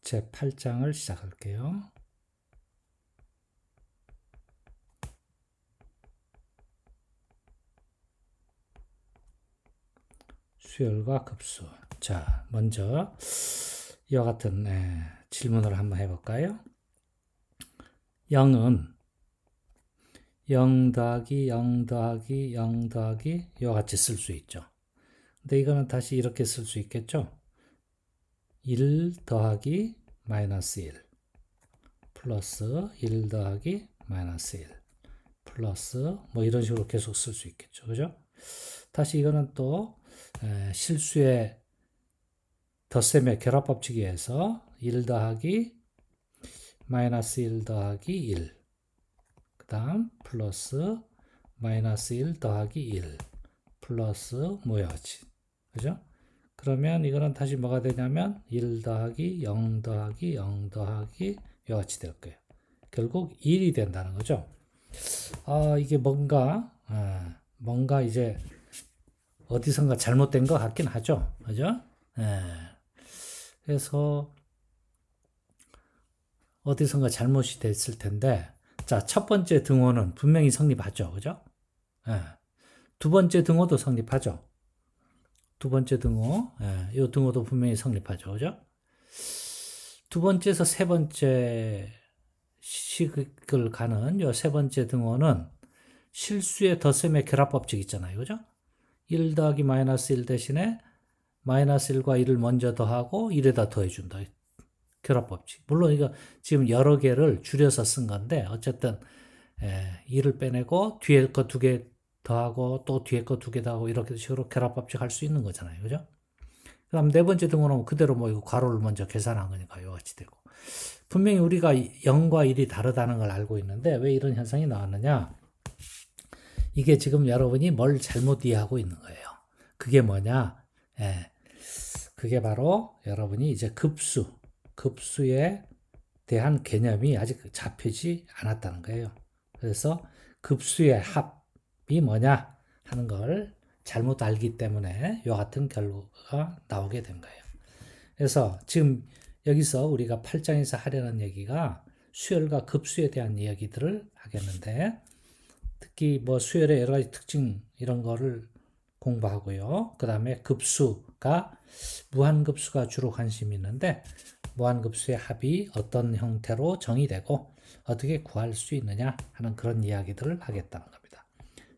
제 8장을 시작할게요. 수열과 급수. 자, 먼저 이와 같은 질문을 한번 해볼까요? 0은 0 더하기 0 더하기 0 더하기 이와 같이 쓸 수 있죠. 근데 이거는 다시 이렇게 쓸 수 있겠죠? 1 더하기 마이너스 1 플러스 1 더하기 마이너스 1 플러스 뭐 이런 식으로 계속 쓸 수 있겠죠. 그죠? 다시 이거는 또 실수의 덧셈의 결합법칙에 의해서 1 더하기 마이너스 1 더하기 1 그 다음 플러스 마이너스 1 더하기 1 플러스 뭐야지 그죠? 그러면 이거는 다시 뭐가 되냐면 1 더하기 0 더하기 0 더하기 이와 같이 될 거예요. 결국 1이 된다는 거죠. 이게 뭔가 이제 어디선가 잘못된 것 같긴 하죠. 그죠? 그래서 어디선가 잘못이 됐을 텐데, 자, 첫 번째 등호는 분명히 성립하죠. 그죠? 두 번째 등호도 성립하죠. 두 번째 등호, 이 등호도 분명히 성립하죠. 그죠? 두 번째에서 세 번째 식을 가는 이 세 번째 등호는 실수의 덧셈의 결합법칙 있잖아요. 그죠? 1 더하기 마이너스 1 대신에 마이너스 1과 1을 먼저 더하고 1에다 더해준다. 결합법칙. 물론 이거 지금 여러 개를 줄여서 쓴 건데 어쨌든 1을 빼내고 뒤에 거 두 개 더하고 또 뒤에 거 두 개 더하고 이렇게 식으로 결합법칙 할 수 있는 거잖아요. 그죠? 그럼 네 번째 등호는 그대로 뭐 이거 괄호를 먼저 계산한 거니까 이와 같이 되고. 분명히 우리가 0과 1이 다르다는 걸 알고 있는데 왜 이런 현상이 나왔느냐? 이게 지금 여러분이 뭘 잘못 이해하고 있는 거예요. 그게 뭐냐? 그게 바로 여러분이 이제 급수에 대한 개념이 아직 잡히지 않았다는 거예요. 그래서 급수의 합이 뭐냐 하는 걸 잘못 알기 때문에 이와 같은 결과가 나오게 된 거예요. 그래서 지금 여기서 우리가 8장에서 하려는 얘기가 수열과 급수에 대한 이야기들을 하겠는데 특히 뭐 수열의 여러 가지 특징 이런 거를 공부하고요. 그 다음에 급수가 무한급수가 주로 관심이 있는데 무한급수의 합이 어떤 형태로 정의되고 어떻게 구할 수 있느냐 하는 그런 이야기들을 하겠다는 겁니다.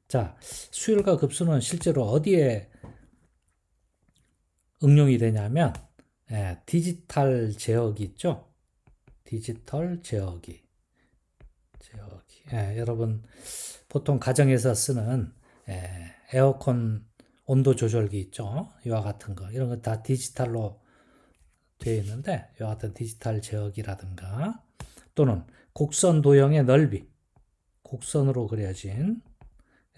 자, 수열과 급수는 실제로 어디에 응용이 되냐면 디지털 제어기 있죠? 디지털 제어기. 여러분 보통 가정에서 쓰는 에어컨 온도 조절기 있죠? 이와 같은 거 이런 거 다 디지털로 되어 있는데 이와 같은 디지털 제어기라든가 또는 곡선 도형의 넓이 곡선으로 그려진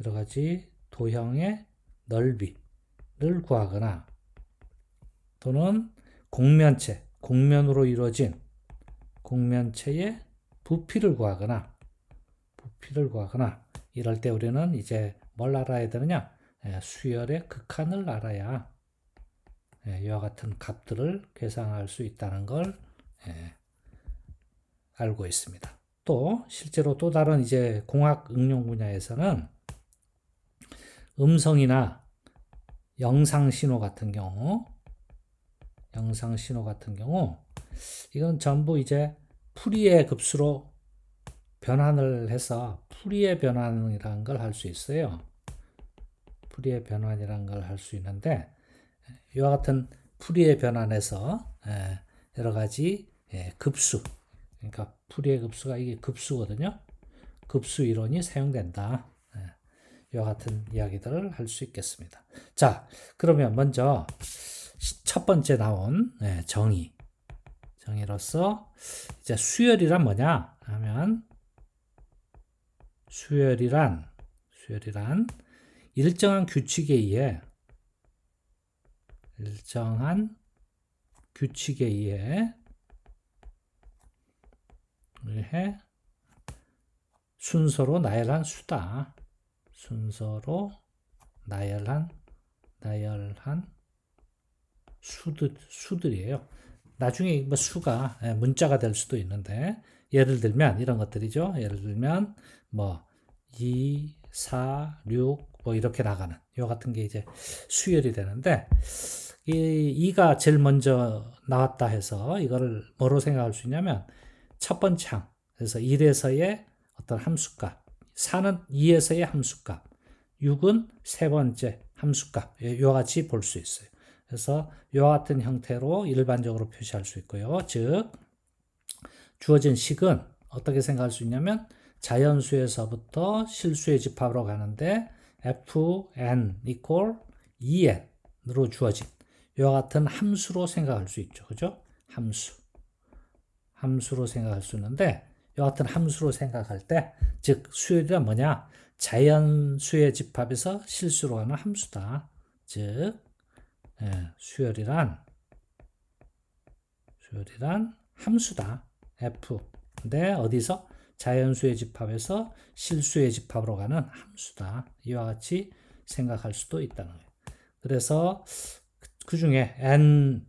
여러 가지 도형의 넓이를 구하거나 또는 곡면으로 이루어진 곡면체의 부피를 구하거나 이럴 때 우리는 이제 뭘 알아야 되느냐? 수열의 극한을 알아야 이와 같은 값들을 계산할 수 있다는 걸 알고 있습니다. 또 실제로 또 다른 이제 공학 응용 분야에서는 음성이나 영상 신호 같은 경우 이건 전부 이제 풀이의 급수로 변환을 해서 풀이의 변환이라는 걸 할 수 있어요. 풀이의 변환이라는 걸 할 수 있는데 이와 같은 풀이의 변환에서 여러 가지 급수 그러니까 풀이의 급수가 이게 급수거든요. 급수 이론이 사용된다. 이와 같은 이야기들을 할 수 있겠습니다. 자, 그러면 먼저 첫 번째 나온 정의로서 이제 수열이란 뭐냐 하면 수열이란 일정한 규칙에 의해 순서로 나열한 수다. 순서로 나열한 수들이에요. 나중에 뭐 수가 문자가 될 수도 있는데 예를 들면 이런 것들이죠. 예를 들면 뭐 2, 4, 6 뭐 이렇게 나가는 요 같은 게 이제 수열이 되는데 이 2가 제일 먼저 나왔다 해서 이거를 뭐로 생각할 수 있냐면 첫 번째 항 그래서 1에서의 어떤 함수값 4는 2에서의 함수값 6은 세 번째 함수값 이와 같이 볼 수 있어요. 그래서 이와 같은 형태로 일반적으로 표시할 수 있고요. 즉 주어진 식은 어떻게 생각할 수 있냐면 자연수에서부터 실수의 집합으로 가는데 fn equal 2n으로 주어진 이와 같은 함수로 생각할 수 있죠. 그죠? 함수로 생각할 수 있는데 이와 같은 함수로 생각할 때 즉 수열이란 뭐냐? 자연수의 집합에서 실수로 가는 함수다. 즉 수열이란 함수다. f. 근데 어디서? 자연수의 집합에서 실수의 집합으로 가는 함수다. 이와 같이 생각할 수도 있다는 거예요. 그래서 그 중에 n,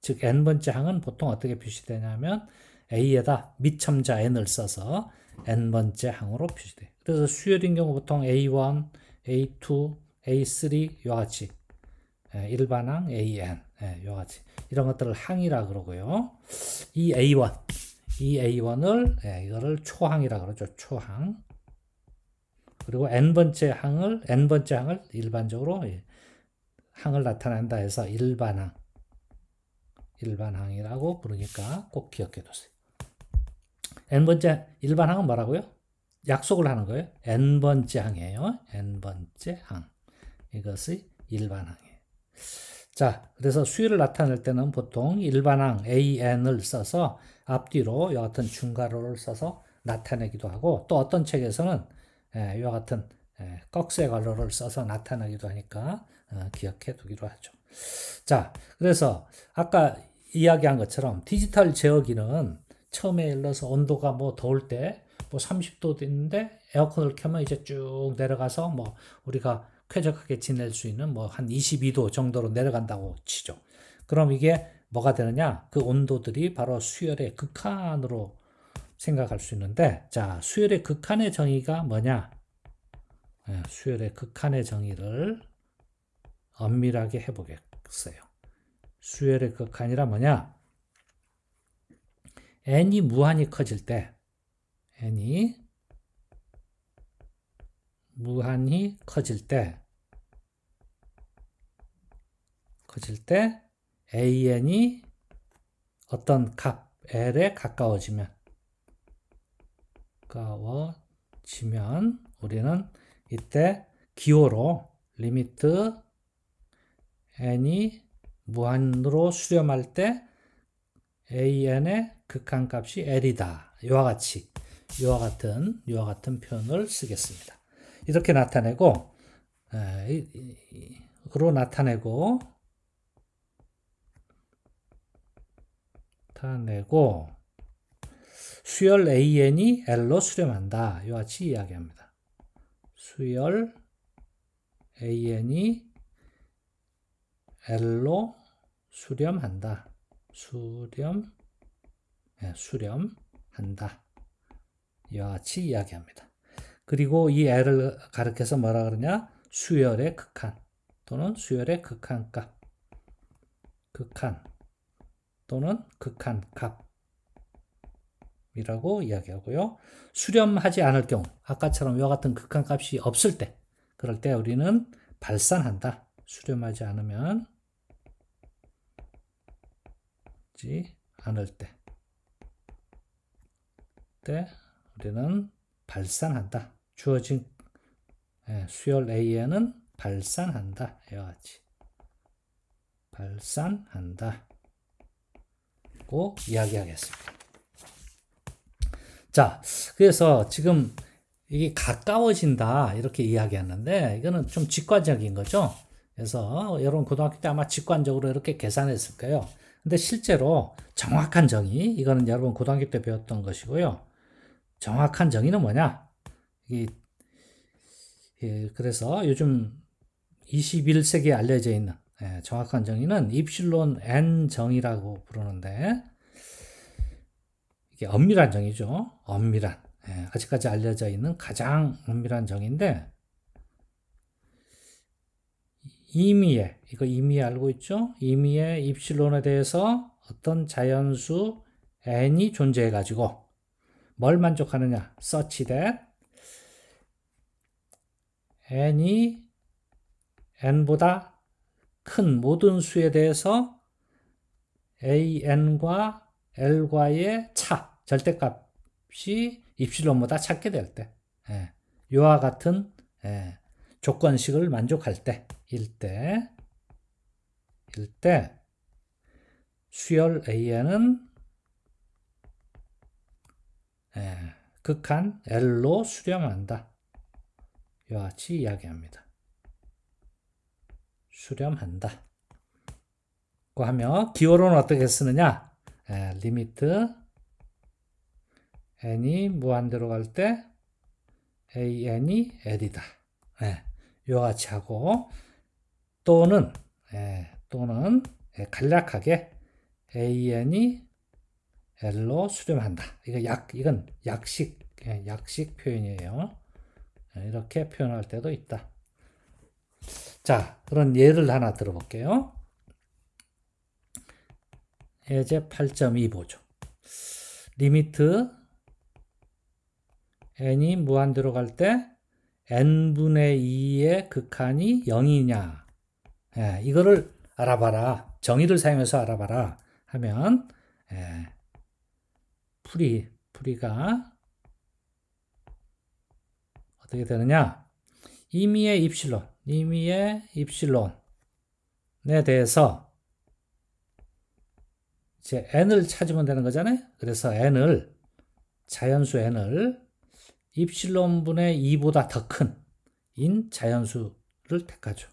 즉 n번째 항은 보통 어떻게 표시되냐면 a에다 미첨자 n을 써서 n번째 항으로 표시돼요. 그래서 수열인 경우 보통 a1, a2, a3 이와 같이 일반항 an 이와 같이 이런 것들을 항이라 그러고요. 이 A1을 이거를 초항이라 그러죠. 초항. 그리고 n번째 항을 일반적으로 항을 나타낸다 해서 일반항이라고 부르니까 꼭 기억해 두세요. n번째 일반항은 뭐라고요? 약속을 하는 거예요. n번째 항이에요. n번째 항. 이것이 일반항이에요. 자, 그래서 수열을 나타낼 때는 보통 일반항 an을 써서 앞뒤로 이와 같은 중괄호를 써서 나타내기도 하고 또 어떤 책에서는 이와 같은 꺽쇠 괄호를 써서 나타내기도 하니까 기억해 두기로 하죠. 자, 그래서 아까 이야기한 것처럼 디지털 제어기는 처음에 예를 들어서 온도가 뭐 더울 때 뭐 30도 됐는데 에어컨을 켜면 이제 쭉 내려가서 뭐 우리가 쾌적하게 지낼 수 있는 뭐 한 22도 정도로 내려간다고 치죠. 그럼 이게 뭐가 되느냐? 그 온도들이 바로 수열의 극한으로 생각할 수 있는데, 자, 수열의 극한의 정의가 뭐냐? 수열의 극한의 정의를 엄밀하게 해보겠어요. 수열의 극한이란 뭐냐? n이 무한히 커질 때, n이 무한히 커질 때 an이 어떤 값 l에 가까워지면 우리는 이때 기호로 리미트 n이 무한으로 수렴할 때 an의 극한값이 l이다. 이와 같은 표현을 쓰겠습니다. 이렇게 나타내고 수열 an이 l로 수렴한다. 이와 같이 이야기합니다. 수열 an이 l로 수렴한다. 수렴한다. 이와 같이 이야기합니다. 그리고 이 l을 가리켜서 뭐라 그러냐? 수열의 극한 또는 수열의 극한값, 극한 또는 극한값이라고 이야기하고요. 수렴하지 않을 경우, 아까처럼 이와 같은 극한값이 없을 때, 그럴 때 우리는 발산한다. 수렴하지 않으면 우리는 발산한다. 주어진 수열 an은 발산한다. 이와 같이 발산한다. 고 이야기하겠습니다. 자, 그래서 지금 이게 가까워진다 이렇게 이야기하는데 이거는 좀 직관적인 거죠. 그래서 여러분 고등학교 때 아마 직관적으로 이렇게 계산했을 거예요. 근데 실제로 정확한 정의, 이거는 여러분 고등학교 때 배웠던 것이고요. 정확한 정의는 뭐냐? 그래서 요즘 21세기에 알려져 있는 정확한 정의는 입실론 n 정의라고 부르는데 이게 엄밀한 정의죠. 엄밀한. 아직까지 알려져 있는 가장 엄밀한 정의인데 임의의, 이거 임의 알고 있죠? 임의의 입실론에 대해서 어떤 자연수 n이 존재해 가지고 뭘 만족하느냐? such that n이 n보다 큰 모든 수에 대해서 an과 l과의 차, 절대값이 입실론보다 작게 될 때, 이와 같은 조건식을 만족할 때일 때 수열 an은 극한 L로 수렴한다. 이와 같이 이야기합니다. 수렴한다. 고 하며 기호로는 어떻게 쓰느냐? 리미트 n이 무한대로 갈 때 an이 l이다. 이와 같이 하고 또는 간략하게 an이 L로 수렴한다. 이건 약식 표현이에요. 이렇게 표현할 때도 있다. 자, 그런 예를 하나 들어볼게요. 예제 8.2 보죠. 리미트 n이 무한대로 갈 때 n분의 2의 극한이 0이냐. 이거를 알아봐라. 정의를 사용해서 알아봐라. 하면 풀이가 어떻게 되느냐? 임의의 입실론에 대해서 이제 n을 찾으면 되는 거잖아요. 그래서 자연수 n을 입실론분의 2보다 더 큰 인 자연수를 택하죠.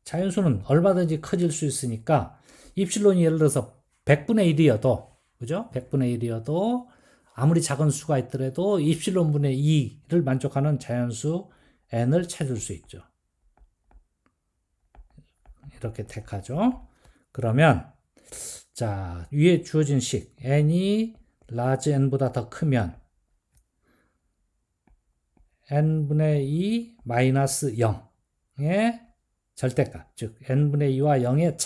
자연수는 얼마든지 커질 수 있으니까 입실론이 예를 들어서 100분의 1이어도 그죠? 100분의 1이어도 아무리 작은 수가 있더라도 입실론분의 2를 만족하는 자연수 n을 찾을 수 있죠. 이렇게 택하죠. 그러면 자, 위에 주어진 식 n이 large n보다 더 크면 n분의 2 마이너스 0의 절대값, 즉 n분의 2와 0의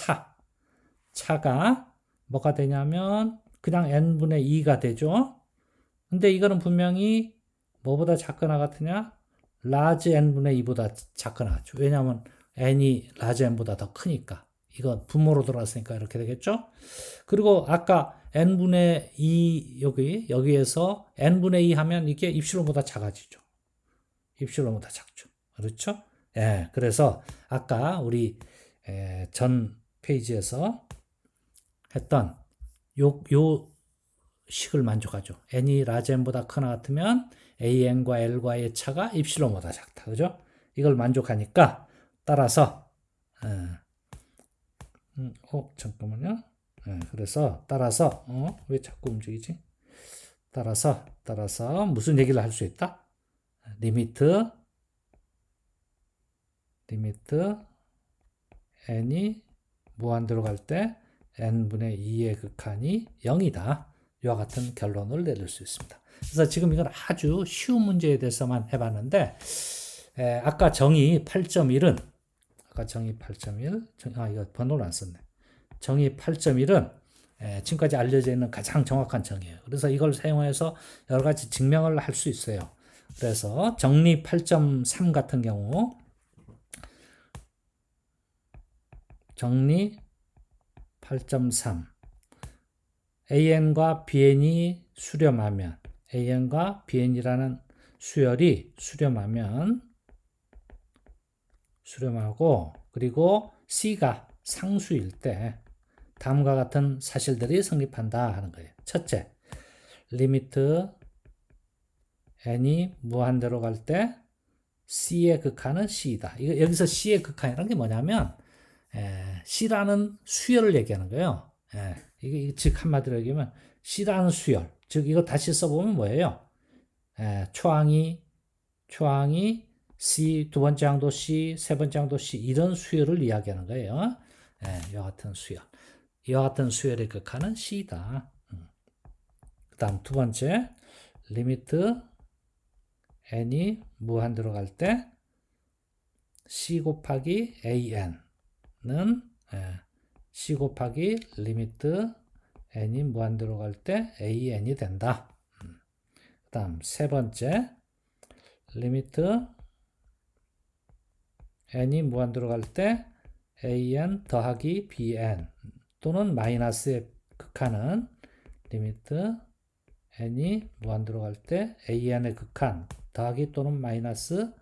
차가 뭐가 되냐면 그냥 n분의 2가 되죠. 근데 이거는 분명히 뭐보다 작거나 같으냐? large n분의 2보다 작거나 같죠. 왜냐하면 n이 large n보다 더 크니까. 이건 분모로 들어갔으니까 이렇게 되겠죠. 그리고 아까 n분의 2 여기에서 n분의 2 하면 이게 입실론보다 작아지죠. 입실론보다 작죠. 그렇죠? 그래서 아까 우리 전 페이지에서 했던 요 식을 만족하죠. n이 large n보다 크나 같으면 an과 l과의 차가 입실론보다 작다. 그죠? 이걸 만족하니까 따라서 잠깐만요. 그래서 따라서 왜 자꾸 움직이지? 따라서 무슨 얘기를 할 수 있다? 리미트 n이 무한대로 갈 때 n분의 2의 극한이 0이다. 이와 같은 결론을 내릴 수 있습니다. 그래서 지금 이건 아주 쉬운 문제에 대해서만 해봤는데 아까 정의 8.1은 이거 번호를 안 썼네. 정의 8.1은 지금까지 알려져 있는 가장 정확한 정의예요. 그래서 이걸 사용해서 여러 가지 증명을 할 수 있어요. 그래서 정리 8.3 같은 경우 정리 8.3 an과 bn이 수렴하면 an과 bn이라는 수열이 수렴하고 그리고 c가 상수일 때 다음과 같은 사실들이 성립한다 하는 거예요. 첫째, 리미트 n이 무한대로 갈 때 c의 극한은 c이다. 여기서 c의 극한이라는 게 뭐냐면 c라는 수열을 얘기하는 거예요. 이게 즉 한마디로 얘기하면 c라는 수열. 즉 이거 다시 써보면 뭐예요? 초항이 C, 두 번째 항도 C, 세 번째 항도 C, 이런 수열을 이야기하는 거예요. 이와 같은 수열. 이와 같은 수열의 극한은 C다. 그 다음 두 번째, 리미트 n이 무한대로 갈 때 C 곱하기 AN은 C 곱하기 리미트 n이 무한대로 갈 때 AN이 된다. 그 다음 세 번째, 리미트 n이 무한대로 갈 때 AN 더하기 BN 또는 마이너스의 극한은 리미트 n이 무한대로 갈 때 AN의 극한 더하기 또는 마이너스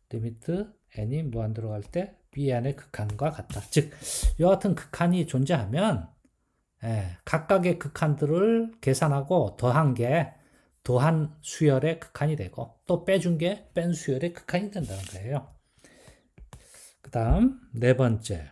리미트 n이 무한대로 갈 때 BN의 극한과 같다. 즉, 이와 같은 극한이 존재하면 각각의 극한들을 계산하고 더한 게 더한 수열의 극한이 되고 또 빼준 게 뺀 수열의 극한이 된다는 거예요. 그 다음 네 번째,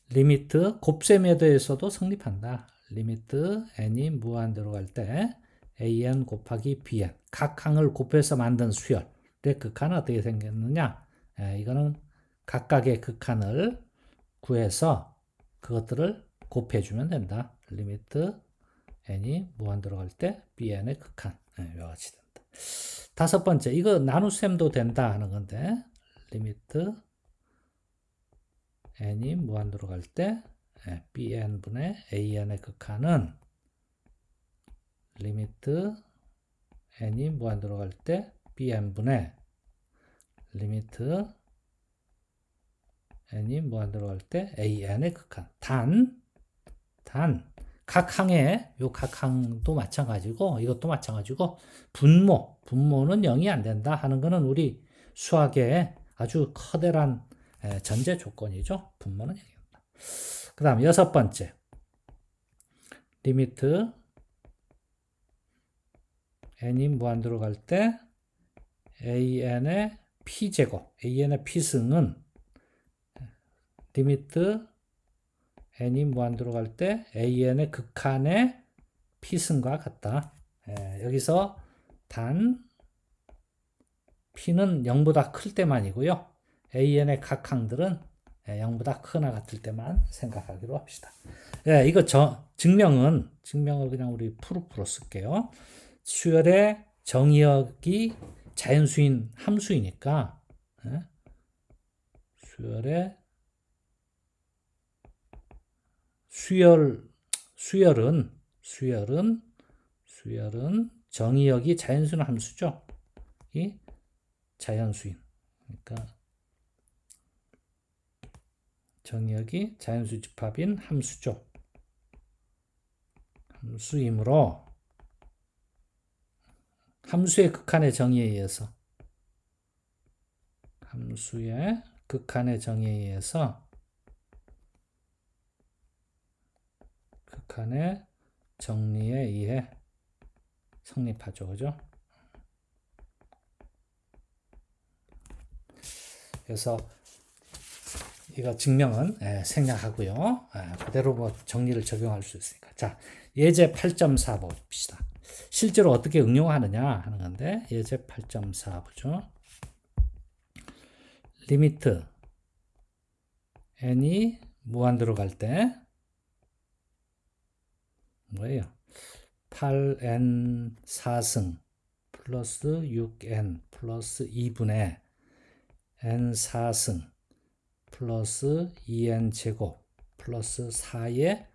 리미트 곱셈에 대해서도 성립한다. 리미트 n이 무한대로 갈 때 an 곱하기 bn 각 항을 곱해서 만든 수열의 극한은 어떻게 생겼느냐? 이거는 각각의 극한을 구해서 그것들을 곱해주면 된다. 리미트 n이 무한대로 갈 때 bn의 극한 이와 같이 된다. 다섯 번째, 이거 나눗셈도 된다 하는 건데 리미트 n이 무한대로 갈 때 bn분의 an의 극한은 리미트 n이 무한대로 갈 때 bn분의 리미트 n이 무한대로 갈 때 an의 극한. 각 항에 각 항도 마찬가지고 이것도 마찬가지고 분모는 0이 안 된다 하는 거는 우리 수학의 아주 커다란 전제 조건이죠. 분모는 0이다. 그 다음 여섯 번째, 리미트 n이 무한대로 갈 때 an의 p제곱, an의 p승은 리미트 n이 무한대로 갈 때 an의 극한의 p승과 같다. 여기서 단 p는 0보다 클 때만이고요. an의 각 항들은 0보다 크거나 같을 때만 생각하기로 합시다. 이거 증명을 그냥 우리 푸르푸르 쓸게요. 수열의 정의역이 자연수인 함수이니까 수열은 정의역이 자연수인 함수죠. 이 자연수인. 그러니까 정의역이 자연수 집합인 함수죠. 함수이므로 함수의 극한의 정의에 의해서 극한의 정리에 의해 성립하죠. 그죠? 그래서 이거 증명은 생략하고요. 그대로 뭐 정리를 적용할 수 있으니까. 자, 예제 8.4 봅시다. 실제로 어떻게 응용하느냐 하는 건데 예제 8.4 보죠. 리미트 n이 무한대로 갈 때 뭐예요? 8n 4승 플러스 6n 플러스 2분의 n 4승 플러스 2n 제곱 플러스 4의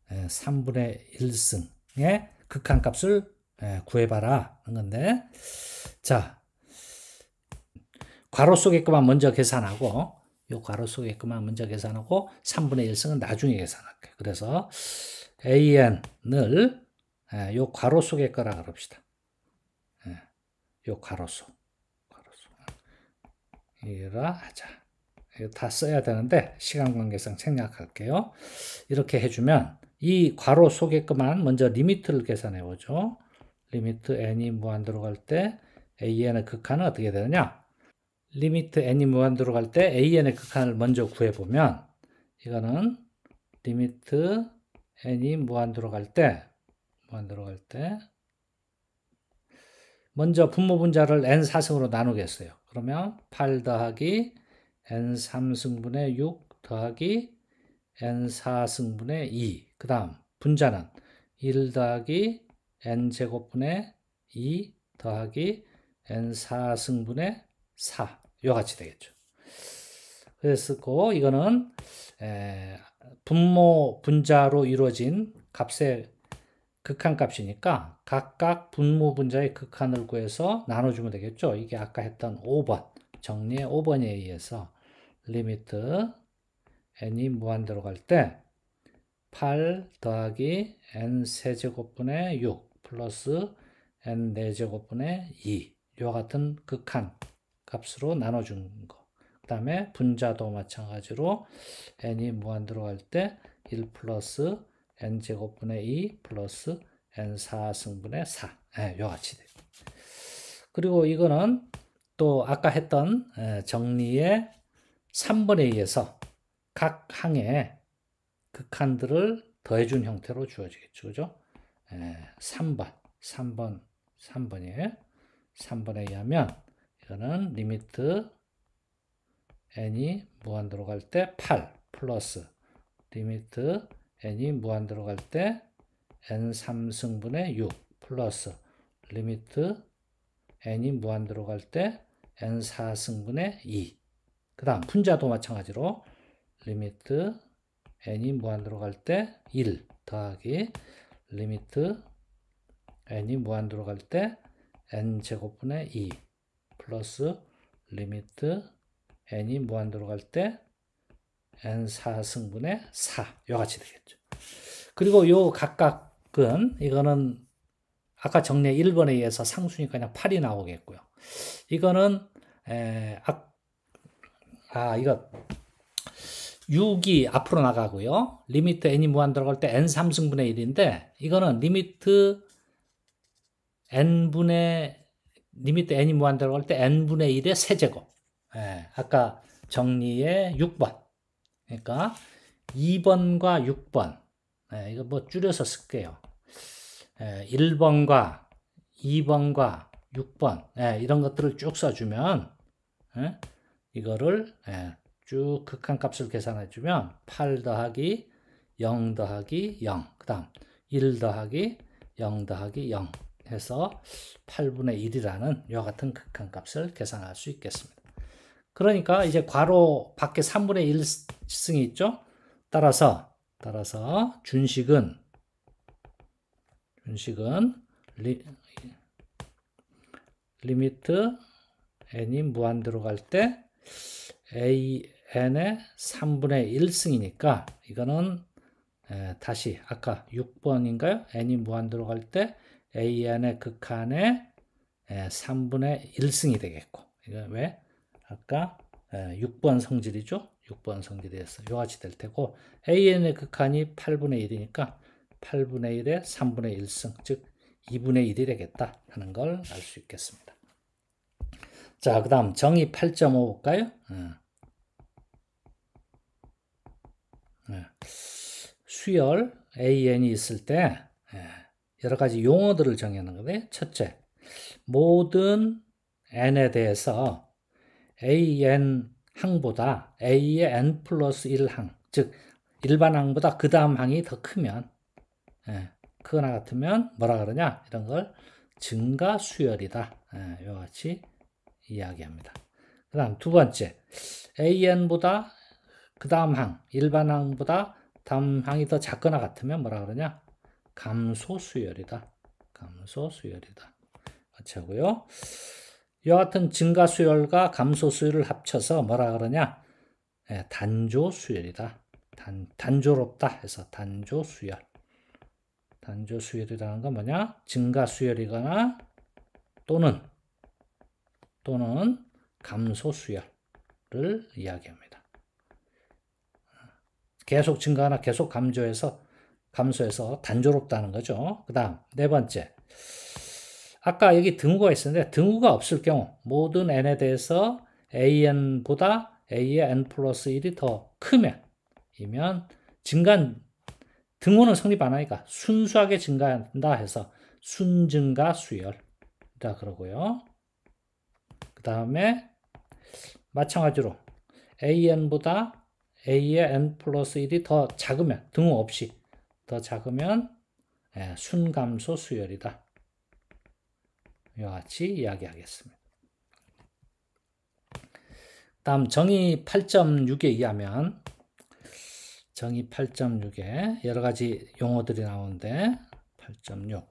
3분의 1승의 극한값을 구해봐라 하는 건데, 자, 괄호 속의 것만 먼저 계산하고 요 괄호 속의 것만 먼저 계산하고 3분의 1승은 나중에 계산할게요. 그래서 an을 요 괄호 속의 거라 그럽시다. 요 괄호 속 이라 하자. 이거 다 써야 되는데 시간 관계상 생략할게요. 이렇게 해주면 이 괄호 속의 것만 먼저 리미트를 계산해 보죠. 리미트 n이 무한대로 갈 때 an의 극한은 어떻게 되느냐? 리미트 n이 무한대로 갈 때 an의 극한을 먼저 구해보면 이거는 리미트 n이 무한대로 갈 때 먼저 분모 분자를 n4승으로 나누겠어요. 그러면 8 더하기 n3승분의 6 더하기 n4승분의 2. 그 다음 분자는 1 더하기 n제곱분의 2 더하기 n4승분의 4. 요 같이 되겠죠. 그래서 이거는 분모 분자로 이루어진 값의 극한값이니까 각각 분모 분자의 극한을 구해서 나눠주면 되겠죠. 이게 아까 했던 5번 정리의 5번에 의해서 리미트 n이 무한대로 갈 때 8 더하기 n 세제곱분의 6 플러스 n 4제곱분의 2 이와 같은 극한 값으로 나눠준 거. 그 다음에 분자도 마찬가지로 n이 무한대로 갈 때 1 플러스 n제곱분의 2 플러스 n4승분의 4. 요 같이 돼요. 그리고 이거는 또 아까 했던 정리의 3번에 의해서 각 항에 극한들을 더해준 형태로 주어지겠죠. 그죠? 3번이에요. 3번에 의하면 이거는 리미트 n이 무한대로 갈 때 8 플러스 리미트 n이 무한대로 갈 때 n3승분의 6 플러스 리미트 n이 무한대로 갈 때 n4승분의 2. 그 다음 분자도 마찬가지로 리미트 n이 무한대로 갈 때 1 더하기 리미트 n이 무한대로 갈 때 n제곱분의 2 플러스 리미트 n이 무한대로 갈 때 n4승분의 4. 요 같이 되겠죠. 그리고 요 각각은 이거는 아까 정리 1번에 의해서 상수니까 그냥 8이 나오겠고요. 이거는 이거 6이 앞으로 나가고요. 리미트 n이 무한대로 갈 때 n3승분의 1인데 이거는 리미트 n이 무한대로 갈 때 n분의 1의 세제곱. 아까 정리의 6번. 그러니까 2번과 6번. 이거 뭐 줄여서 쓸게요. 1번과 2번과 6번. 이런 것들을 쭉 써주면, 이거를 쭉 극한값을 계산해주면 8 더하기 0 더하기 0. 그 다음 1 더하기 0 더하기 0 해서 8분의 1이라는 이와 같은 극한값을 계산할 수 있겠습니다. 그러니까 이제 괄호 밖에 3분의 1승이 있죠. 따라서 준식은 리미트 n이 무한대로 갈 때 an의 3분의 1승이니까 이거는 다시 아까 6번인가요? n이 무한대로 갈 때 an의 극한의 3분의 1승이 되겠고 이거 왜? 아까 6번 성질이죠? 6번 성질에서 요같이 될 테고 an의 극한이 8분의 1이니까 8분의 1의 3분의 1승 즉 2분의 1이 되겠다 하는 걸 알 수 있겠습니다. 자, 그 다음 정의 8.5 볼까요? 수열 an이 있을 때 여러 가지 용어들을 정하는 건데 첫째, 모든 n에 대해서 an 항보다 a의 n 플러스 1항 즉 일반 항보다 그 다음 항이 더 크면 크거나 같으면 뭐라 그러냐 이런 걸 증가 수열이다. 이와 같이 이야기합니다. 그 다음 두 번째 an보다 그 다음 항 일반 항보다 다음 항이 더 작거나 같으면 뭐라 그러냐 감소 수열이다. 감소 수열이다. 같이 하고요. 이와 같은 증가 수열과 감소 수열을 합쳐서 뭐라 그러냐 단조 수열이다. 단조롭다 해서 단조 수열. 단조 수열이라는 건 뭐냐? 증가 수열이거나 또는 감소 수열을 이야기합니다. 계속 증가하나 계속 감소해서 단조롭다는 거죠. 그 다음 네 번째. 아까 여기 등호가 있었는데 등호가 없을 경우 모든 n에 대해서 an보다 a의 n 플러스 1이 더 크면 등호는 성립 안 하니까 순수하게 증가한다 해서 순증가 수열 자, 그러고요. 그 다음에 마찬가지로 an보다 a의 n 플러스 1이 더 작으면, 등호 없이 더 작으면 순감소 수열이다. 이와 같이 이야기하겠습니다. 다음 정의 8.6에 의하면, 정의 8.6에 여러 가지 용어들이 나오는데 8.6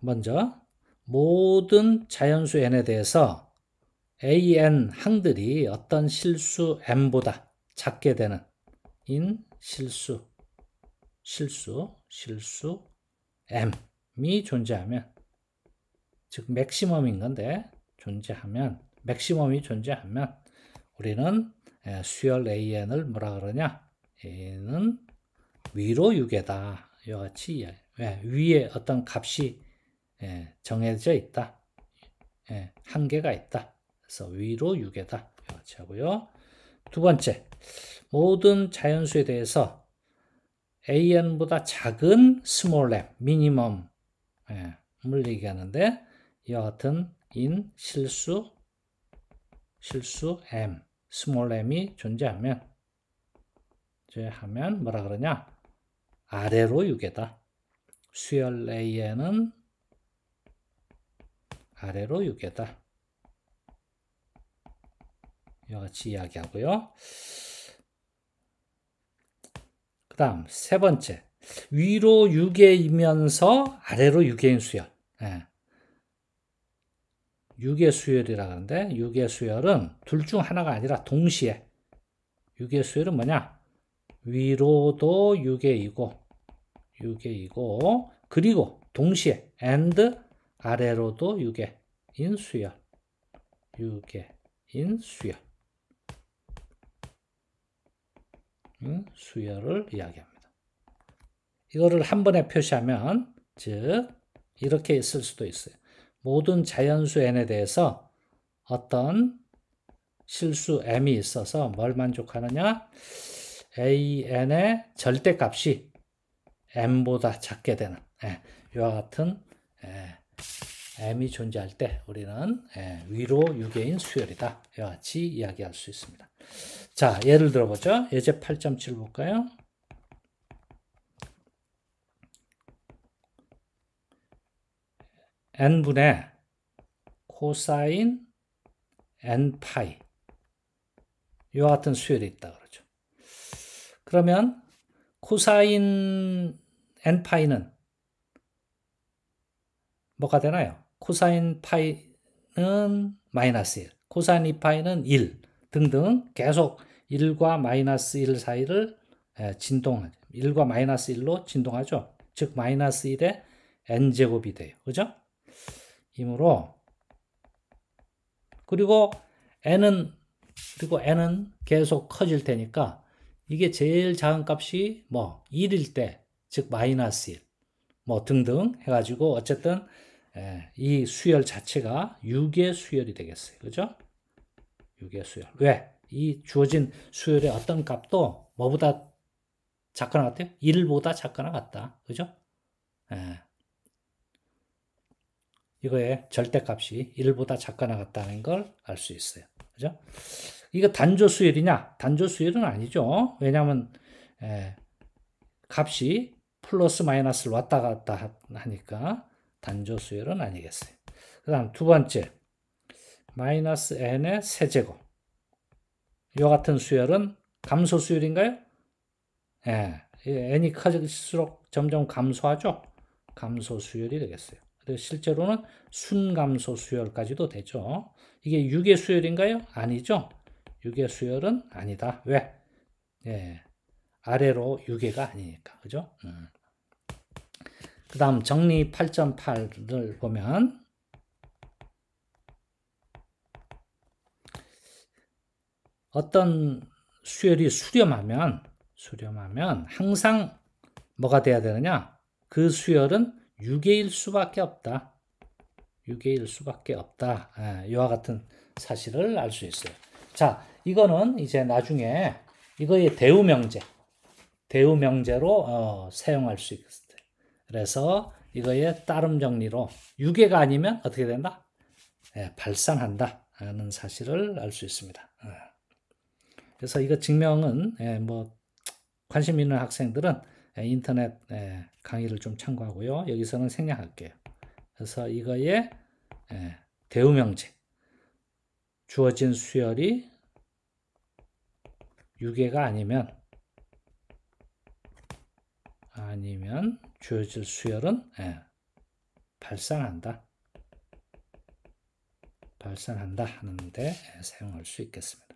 먼저 모든 자연수 n에 대해서 an 항들이 어떤 실수 m보다 작게 되는 인 실수 m이 존재하면, 즉 맥시멈인 건데 맥시멈이 존재하면 우리는 수열 an을 뭐라 그러냐, a는 위로 유계다. 이와 같이 이야기. 위에 어떤 값이 정해져 있다. 한계가 있다. 그래서 위로 유계다. 이와 같이 하고요. 두 번째, 모든 자연수에 대해서 an보다 작은 small m, 미니멈을 얘기하는데, 이와 같은 인 실수 m, small m이 존재하면 뭐라 그러냐? 아래로 유계다. 수열 an은 아래로 유계다. 이와 같이 이야기하고요. 그 다음 세 번째, 위로 유계이면서 아래로 유계인 수열. 유계 수열이라고 하는데, 유계 수열은 둘 중 하나가 아니라 동시에, 유계 수열은 뭐냐? 위로도 유계이고 그리고 동시에 and 아래로도 유계인 수열. 수열을 이야기합니다. 이거를 한 번에 표시하면, 즉 이렇게 쓸 수도 있어요. 모든 자연수 n에 대해서 어떤 실수 m이 있어서 뭘 만족하느냐? an의 절대값이 m보다 작게 되는 이와 같은 m이 존재할 때 우리는 위로 유계인 수열이다. 이와 같이 이야기할 수 있습니다. 자, 예를 들어보죠. 예제 8.7 볼까요? n분의 코사인 n파이, 이와 같은 수열이 있다 그러죠. 그러면 코사인 n파이는 뭐가 되나요? 코사인 파이는 마이너스 1, 코사인 2파이는 1 등등 계속 1과 마이너스 1 사이를 진동하죠. 1과 마이너스 1로 진동하죠. 즉 마이너스 1의 n제곱이 돼요. 그죠? 이므로 그리고 n은 계속 커질 테니까, 이게 제일 작은 값이 1일 때, 즉 마이너스 1 등등 해가지고 어쨌든 이 수열 자체가 유계 수열이 되겠어요. 그죠? 유계 수열. 왜? 이 주어진 수열의 어떤 값도 뭐보다 작거나 같아요? 1보다 작거나 같다. 그죠? 이거의 절대값이 1보다 작거나 같다는 걸 알 수 있어요. 그죠? 이거 단조 수열이냐? 단조 수열은 아니죠. 왜냐하면 값이 플러스 마이너스를 왔다 갔다 하니까 단조 수열은 아니겠어요. 그 다음 두 번째, 마이너스 n의 세제곱. 이와 같은 수열은 감소 수열인가요? n이 커질수록 점점 감소하죠. 감소 수열이 되겠어요. 실제로는 순감소 수열까지도 되죠. 이게 유계 수열인가요? 아니죠. 유계 수열은 아니다. 왜? 아래로 유계가 아니니까. 그죠? 그 다음 정리 8.8을 보면, 어떤 수열이 수렴하면 항상 뭐가 돼야 되느냐? 그 수열은 유계일 수밖에 없다. 유계일 수밖에 없다. 이와 같은 사실을 알 수 있어요. 자, 이거는 이제 나중에 이거의 대우명제로 사용할 수 있어요. 그래서 이거의 따름 정리로 유계가 아니면 어떻게 된다? 예, 발산한다 하는 사실을 알 수 있습니다. 그래서 이거 증명은 뭐 관심 있는 학생들은 인터넷 강의를 좀 참고하고요. 여기서는 생략할게요. 그래서 이거의 대우명제, 주어진 수열이 유계가 아니면 주어질 수열은 발산한다 하는데 사용할 수 있겠습니다.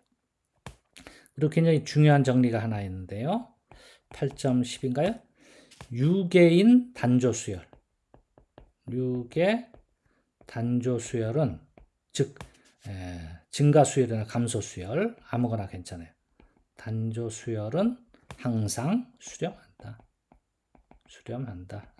그리고 굉장히 중요한 정리가 하나 있는데요. 8.10인가요? 유계인 단조수열. 유계 단조수열은 즉 증가수열이나 감소수열 아무거나 괜찮아요. 단조수열은 항상 수렴한다.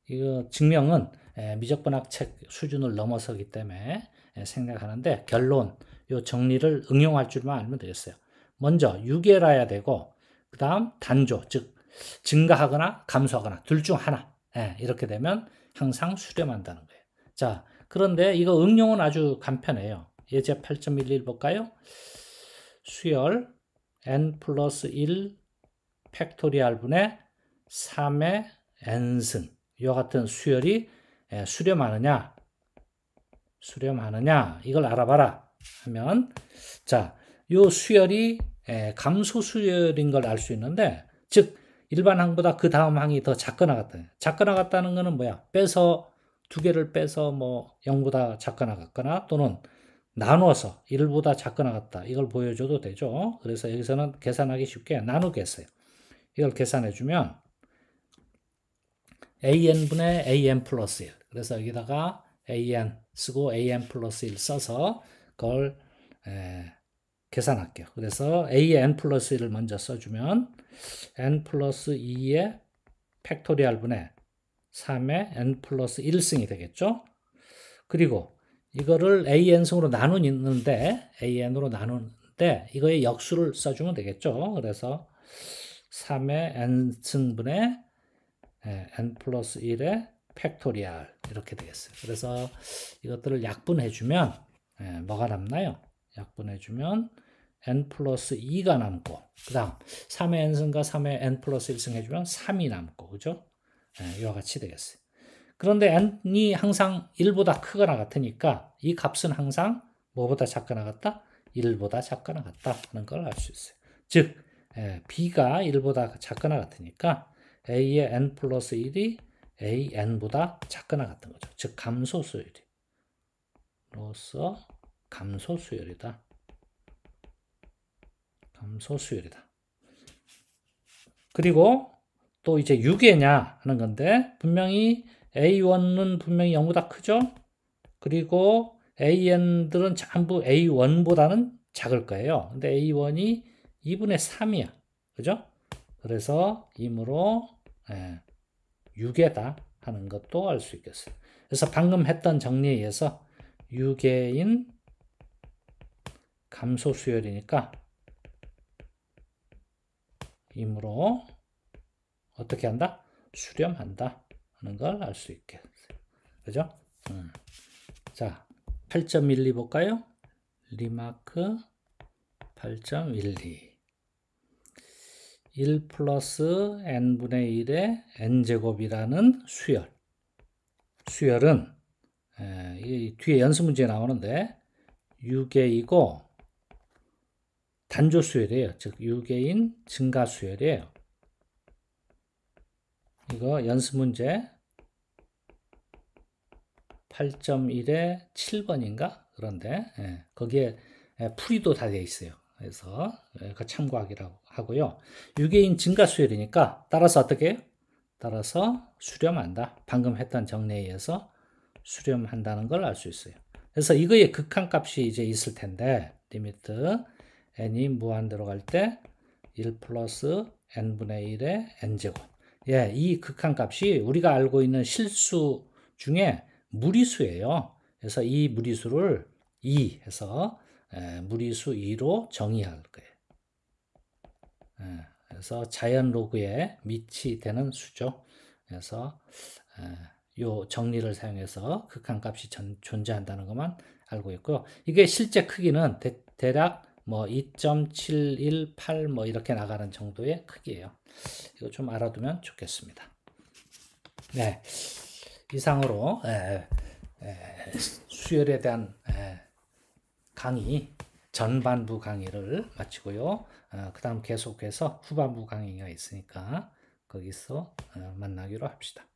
이거 증명은 미적분학 책 수준을 넘어서기 때문에 생략하는데 결론, 요 정리를 응용할 줄만 알면 되겠어요. 먼저 유계라야 되고 그 다음 단조, 즉 증가하거나 감소하거나 둘 중 하나 이렇게 되면 항상 수렴한다는 거예요. 자, 그런데 이거 응용은 아주 간편해요. 예제 8.11 볼까요? 수열 n 플러스 1 팩토리알 분의 3의 n승 이와 같은 수열이 수렴하느냐 이걸 알아봐라 하면 자, 요 수열이 감소 수열인 걸 알 수 있는데 즉 일반 항보다 그 다음 항이 더 작거나 같다는 거는 뭐야? 두 개를 빼서 뭐 0보다 작거나 같거나 또는 나눠서 1보다 작거나 같다. 이걸 보여줘도 되죠. 그래서 여기서는 계산하기 쉽게 나누겠어요. 이걸 계산해주면 an분의 an 플러스 1. 그래서 여기다가 an 쓰고 an 플러스 1 써서 그걸 계산할게요. 그래서 an 플러스 1을 먼저 써주면 n 플러스 2의 팩토리알 분의 3의 n 플러스 1승이 되겠죠. 그리고 이거를 an승으로 나누는데 이거의 역수를 써주면 되겠죠. 그래서 3의 n승분의 n 플러스 1의 팩토리알 이렇게 되겠어요. 그래서 이것들을 약분해주면 뭐가 남나요? 약분해주면 n 플러스 2가 남고 그 다음 3의 n승과 3의 n 플러스 1승 해주면 3이 남고 그죠? 이와 같이 되겠어요. 그런데 n이 항상 1보다 크거나 같으니까 이 값은 항상 뭐보다 작거나 같다? 1보다 작거나 같다 하는 걸 알 수 있어요. 즉 b가 1보다 작거나 같으니까 a의 n 플러스 1이 an보다 작거나 같은 거죠. 즉 감소수열이로서 감소수열이다. 그리고 또 이제 유계냐 하는 건데 분명히 A1은 분명히 0보다 크죠? 그리고 AN들은 전부 A1보다는 작을 거예요. 근데 A1이 2분의 3이야. 그죠? 그래서 이므로 유계다 하는 것도 알 수 있겠어요. 그래서 방금 했던 정리에 의해서 유계인 감소수열이니까 이므로 어떻게 한다? 수렴한다 하는 걸 알 수 있겠어요. 그죠? 자, 8.12 볼까요? 리마크 8.12 1 플러스 n분의 1의 n제곱이라는 수열은 이 뒤에 연습 문제에 나오는데 유계이고 단조수열이에요. 즉 유계인 증가수열이에요. 이거 연습 문제 8.1의 7번인가? 그런데 거기에 풀이도 다 되어 있어요. 그래서 그 참고하기로 하고요. 유계인 증가수열이니까 따라서 어떻게 해요? 따라서 수렴한다. 방금 했던 정리에 의해서 수렴한다는 걸 알 수 있어요. 그래서 이거의 극한값이 이제 있을 텐데 리미트 n이 무한대로 갈 때 1 플러스 n분의 1의 n제곱. 이 극한값이 우리가 알고 있는 실수 중에 무리수예요. 그래서 이 무리수를 2 해서 무리수 2로 정의할 거예요. 그래서 자연 로그에 밑이 되는 수죠. 그래서 요 정리를 사용해서 극한값이 존재한다는 것만 알고 있고요. 이게 실제 크기는 대략 뭐 2.718 뭐 이렇게 나가는 정도의 크기예요. 이거 좀 알아두면 좋겠습니다. 네, 이상으로 수열에 대한 강의 전반부 강의를 마치고요. 그 다음 계속해서 후반부 강의가 있으니까 거기서 만나기로 합시다.